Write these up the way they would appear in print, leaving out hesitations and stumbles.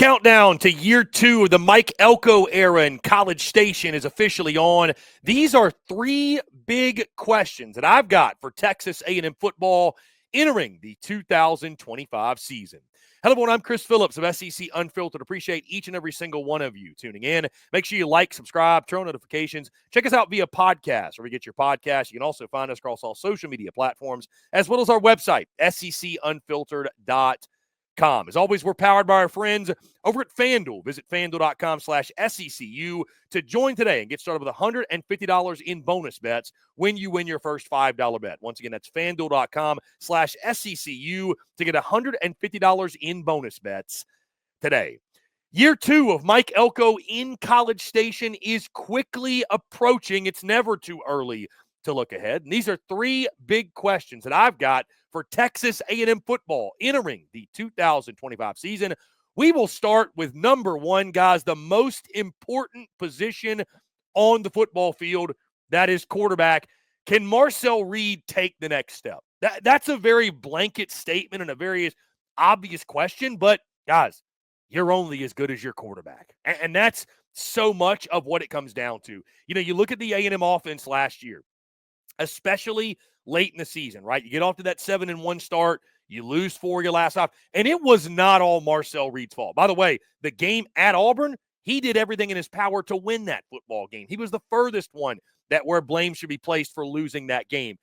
countdown to year 2 of the Mike Elko era in College Station is officially on. These are 3 big questions that I've got for Texas A&M football entering the 2025 season. Hello, everyone. I'm Chris Phillips of SEC Unfiltered. Appreciate each and every single one of you tuning in. Make sure you like, subscribe, turn on notifications. Check us out via podcast, where we get your podcast. You can also find us across all social media platforms, as well as our website, secunfiltered.com. As always, we're powered by our friends over at FANDUEL. Visit FANDUEL.com/SECU to join today and get started with $150 in bonus bets when you win your first $5 bet. Once again, that's FANDUEL.com/SECU to get $150 in bonus bets today. Year 2 of Mike Elko in College Station is quickly approaching. It's never too early to look ahead. And these are 3 big questions that I've got for Texas A&M football entering the 2025 season. We will start with number 1, guys, the most important position on the football field, that is quarterback. Can Marcel Reed take the next step? That's a very blanket statement and a very obvious question, but guys, you're only as good as your quarterback. And that's so much of what it comes down to. You know, you look at the A&M offense last year, especially late in the season, right? You get off to that 7-1 start, you lose 4 your last 5, and it was not all Marcel Reed's fault. By the way, the game at Auburn, he did everything in his power to win that football game. He was the furthest one that where blame should be placed for losing that game.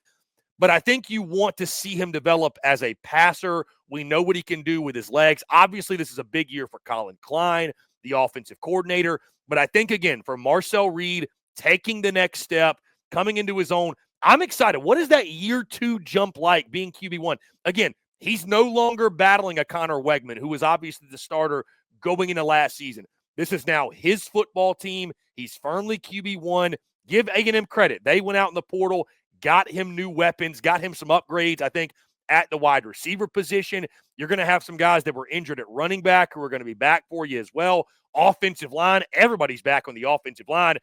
But I think you want to see him develop as a passer. We know what he can do with his legs. Obviously, this is a big year for Colin Klein, the offensive coordinator. But I think, again, for Marcel Reed taking the next step, coming into his own, I'm excited. What is that year 2 jump like being QB1? Again, he's no longer battling a Connor Wegman, who was obviously the starter going into last season. This is now his football team. He's firmly QB1. Give A&M credit. They went out in the portal, got him new weapons, got him some upgrades, I think, at the wide receiver position. You're going to have some guys that were injured at running back who are going to be back for you as well. Offensive line, everybody's back on the offensive line.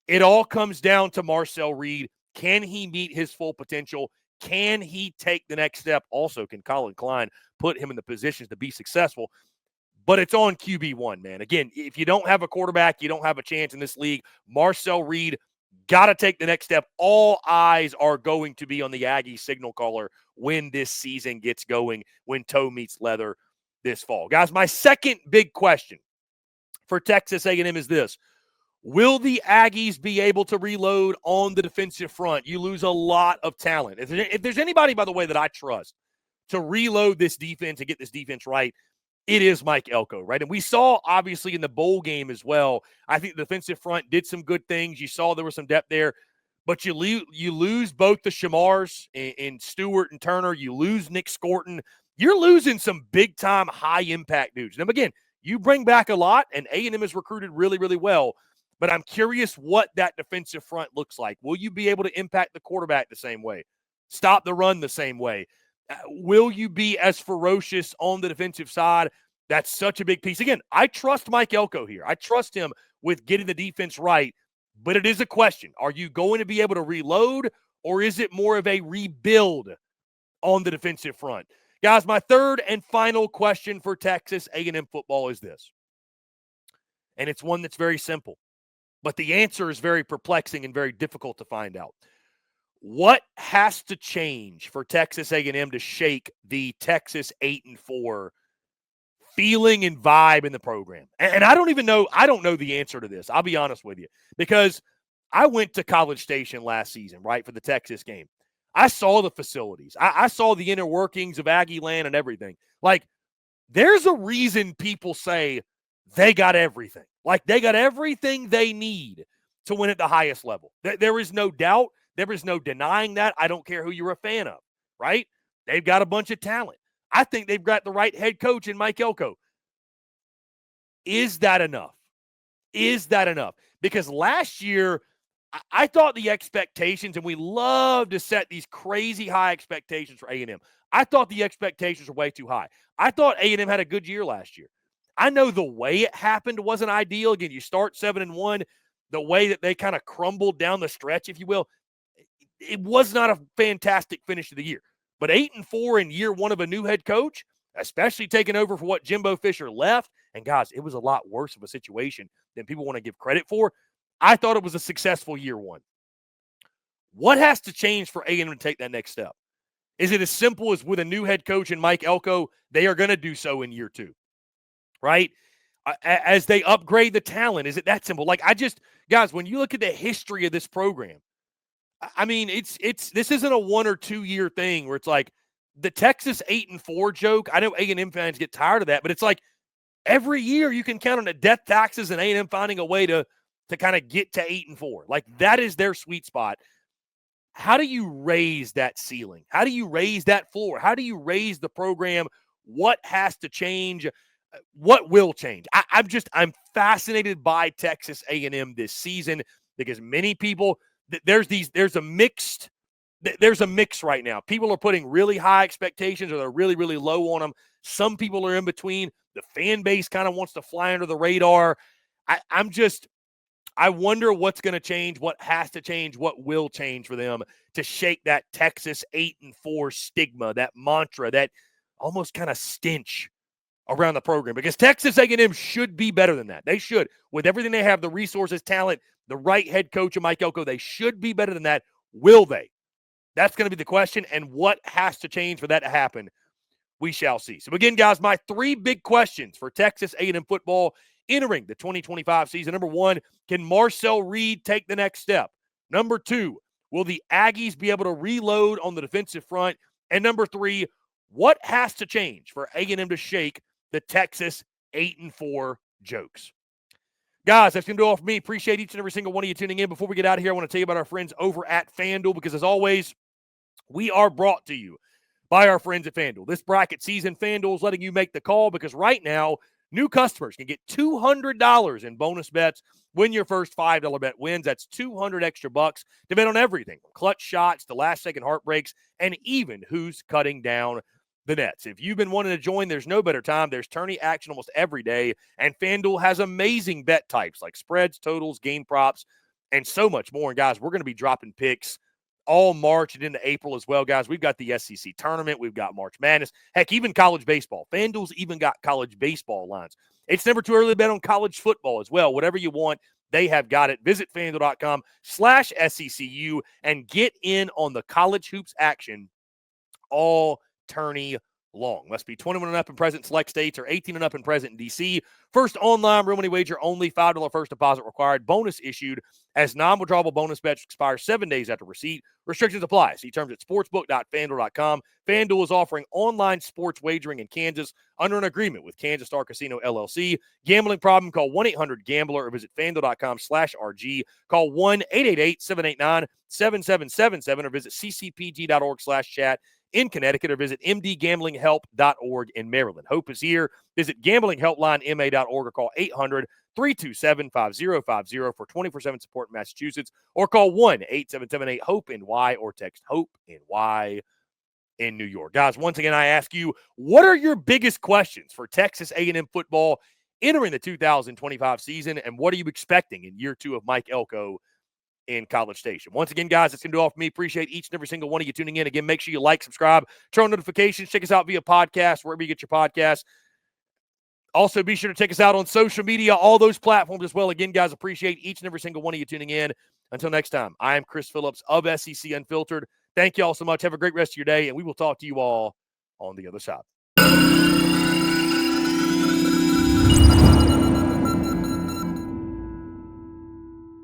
It all comes down to Marcel Reed. Can he meet his full potential? Can he take the next step? Also, can Colin Klein put him in the positions to be successful? But it's on QB1, man. Again, if you don't have a quarterback, you don't have a chance in this league. Marcel Reed got to take the next step. All eyes are going to be on the Aggie signal caller when this season gets going, when toe meets leather this fall. Guys, my second big question for Texas A&M is this. Will the Aggies be able to reload on the defensive front? You lose a lot of talent. If there's anybody, by the way, that I trust to reload this defense and get this defense right, it is Mike Elko, right? And we saw, obviously, in the bowl game as well, I think the defensive front did some good things. You saw there was some depth there. But you lose both the Shamars in Stewart and Turner. You lose Nick Scorton. You're losing some big-time, high-impact dudes. Now, again, you bring back a lot, and A&M has recruited really, really well. But I'm curious what that defensive front looks like. Will you be able to impact the quarterback the same way? Stop the run the same way? Will you be as ferocious on the defensive side? That's such a big piece. Again, I trust Mike Elko here. I trust him with getting the defense right. But it is a question. Are you going to be able to reload, or is it more of a rebuild on the defensive front? Guys, my third and final question for Texas A&M football is this. And it's one that's very simple. But the answer is very perplexing and very difficult to find out. What has to change for Texas A&M to shake the Texas 8-4 feeling and vibe in the program? And I don't know the answer to this. I'll be honest with you. Because I went to College Station last season, right, for the Texas game. I saw the facilities. I saw the inner workings of Aggie land and everything. Like, there's a reason people say they got everything. Like, they got everything they need to win at the highest level. There is no doubt. There is no denying that. I don't care who you're a fan of, right? They've got a bunch of talent. I think they've got the right head coach in Mike Elko. Is that enough? Is that enough? Because last year, I thought the expectations, and we love to set these crazy high expectations for A&M. I thought the expectations were way too high. I thought A&M had a good year last year. I know the way it happened wasn't ideal. Again, you start 7-1, the way that they kind of crumbled down the stretch, if you will, it was not a fantastic finish to the year. But 8-4 in year 1 of a new head coach, especially taking over for what Jimbo Fisher left, And guys, it was a lot worse of a situation than people want to give credit for. I thought it was a successful year one. What has to change for A&M to take that next step? Is it as simple as with a new head coach and Mike Elko, they are going to do so in year two, right? As they upgrade the talent, is it that simple? Like, guys, when you look at the history of this program, I mean, this isn't a 1 or 2 year thing where it's like the Texas 8-4 joke. I know A&M fans get tired of that, but it's like every year you can count on the death taxes and A&M finding a way to kind of get to 8-4. Like, that is their sweet spot. How do you raise that ceiling? How do you raise that floor? How do you raise the program? What has to change? What will change? I'm fascinated by Texas A&M this season because many people, there's a mix right now. People are putting really high expectations or they're really, really low on them. Some people are in between. The fan base kind of wants to fly under the radar. I wonder what's going to change, what has to change, what will change for them to shake that Texas 8-4 stigma, that mantra, that almost kind of stench around the program. Because Texas A&M should be better than that. They should. With everything they have, the resources, talent, the right head coach of Mike Elko, they should be better than that. Will they? That's going to be the question. And what has to change for that to happen? We shall see. So again, guys, my 3 big questions for Texas A&M football entering the 2025 season. Number 1, can Marcel Reed take the next step? Number 2, will the Aggies be able to reload on the defensive front? And number 3, what has to change for A&M to shake the Texas 8-4 jokes? Guys, that's going to do all for me. Appreciate each and every single one of you tuning in. Before we get out of here, I want to tell you about our friends over at FanDuel because, as always, we are brought to you by our friends at FanDuel. This bracket season, FanDuel is letting you make the call because right now, new customers can get $200 in bonus bets when your first $5 bet wins. That's $200 extra bucks to bet on everything, from clutch shots to last-second heartbreaks, and even who's cutting down the nets. If you've been wanting to join, there's no better time. There's tourney action almost every day, and FanDuel has amazing bet types like spreads, totals, game props, and so much more. And, guys, we're going to be dropping picks all March and into April as well, guys. We've got the SEC tournament. We've got March Madness. Heck, even college baseball. FanDuel's even got college baseball lines. It's never too early to bet on college football as well. Whatever you want, they have got it. Visit FanDuel.com/SECU and get in on the college hoops action all tourney long. Must be 21 and up and present in select states or 18 and up and present in D.C. First online real money wager only. $5 first deposit required. Bonus issued as non-withdrawable bonus bets expire 7 days after receipt. Restrictions apply. See terms at sportsbook.fanduel.com. FanDuel is offering online sports wagering in Kansas under an agreement with Kansas Star Casino LLC. Gambling problem? Call 1-800-GAMBLER or visit FanDuel.com/RG. Call 1-888-789-7777 or visit ccpg.org/chat in Connecticut or visit mdgamblinghelp.org in Maryland. Hope is here. Visit gamblinghelplinema.org or call 800-327-5050 for 24/7 support in Massachusetts or call 1-877-8-HOPE-NY or text HOPE-NY in New York. Guys, once again, I ask you, what are your biggest questions for Texas A&M football entering the 2025 season, and what are you expecting in year 2 of Mike Elko in College Station? Once again, guys, that's going to do all for me. Appreciate each and every single one of you tuning in. Again, make sure you like, subscribe, turn on notifications, check us out via podcast, wherever you get your podcasts. Also, be sure to check us out on social media, all those platforms as well. Again, guys, appreciate each and every single one of you tuning in. Until next time, I am Chris Phillips of SEC Unfiltered. Thank you all so much. Have a great rest of your day, and we will talk to you all on the other side.